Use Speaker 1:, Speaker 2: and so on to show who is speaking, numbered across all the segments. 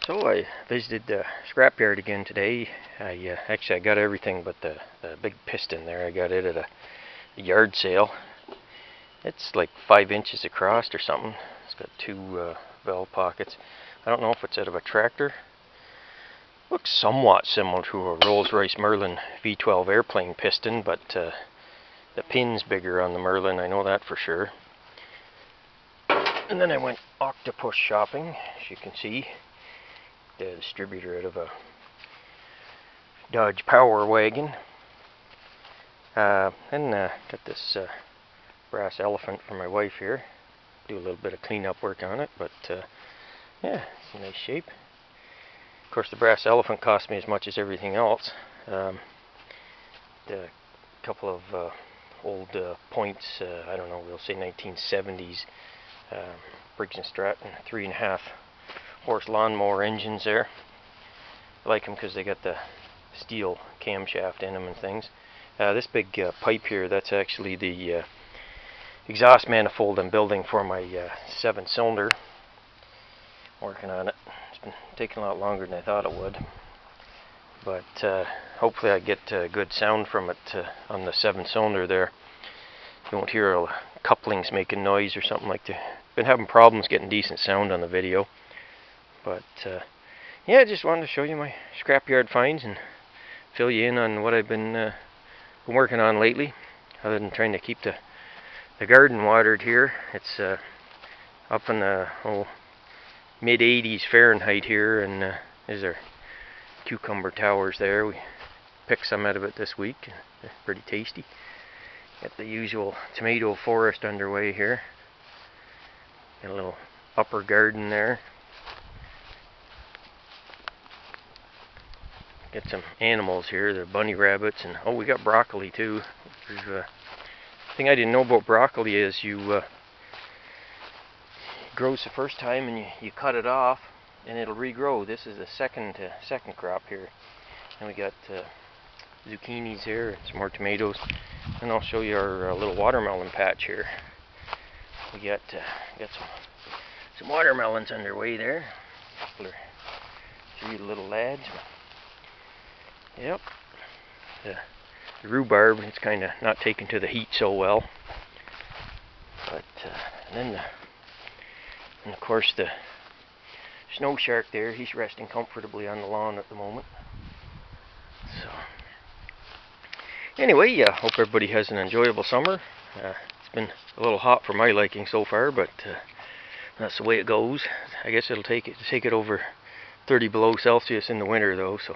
Speaker 1: So I visited the Scrapyard again today. Actually I got everything but the big piston there. I got it at a yard sale. It's like 5 inches across or something. It's got two valve pockets. I don't know if it's out of a tractor. Looks somewhat similar to a Rolls-Royce Merlin V12 airplane piston, but the pin's bigger on the Merlin, I know that for sure. And then I went octopus shopping, as you can see. The distributor out of a Dodge Power Wagon. And got this brass elephant for my wife here. Do a little bit of cleanup work on it, but yeah, it's in nice shape. Of course, the brass elephant cost me as much as everything else. The couple of old points, I don't know, we'll say 1970s Briggs and Stratton 3.5 horse lawnmower engines there. I like them because they got the steel camshaft in them and things. This big pipe here, that's actually the exhaust manifold I'm building for my 7-cylinder. Working on it. It's been taking a lot longer than I thought it would. But hopefully I get good sound from it on the 7-cylinder there. You won't hear all the couplings making noise or something like that. Been having problems getting decent sound on the video. But yeah, I just wanted to show you my scrapyard finds and fill you in on what I've been working on lately, other than trying to keep the garden watered here. It's up in the mid 80s Fahrenheit here, and there's our cucumber towers there. We picked some out of it this week. They're pretty tasty. Got the usual tomato forest underway here. Got a little upper garden there. Got some animals here, the bunny rabbits, and oh, we got broccoli too. The thing I didn't know about broccoli is you it grows the first time and you cut it off and it'll regrow. This is the second crop here, and we got zucchinis here and some more tomatoes, and I'll show you our little watermelon patch here. We got some watermelons underway there. Couple of 3 little lads. Yep, the rhubarb, it's kind of not taken to the heat so well. But and of course the snow shark there, he's resting comfortably on the lawn at the moment. So anyway, hope everybody has an enjoyable summer. It's been a little hot for my liking so far, but that's the way it goes. I guess it'll take it over 30 below Celsius in the winter though, so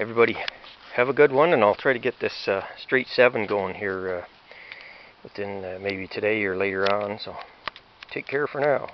Speaker 1: everybody have a good one, and I'll try to get this straight 7 going here within maybe today or later on. So take care for now.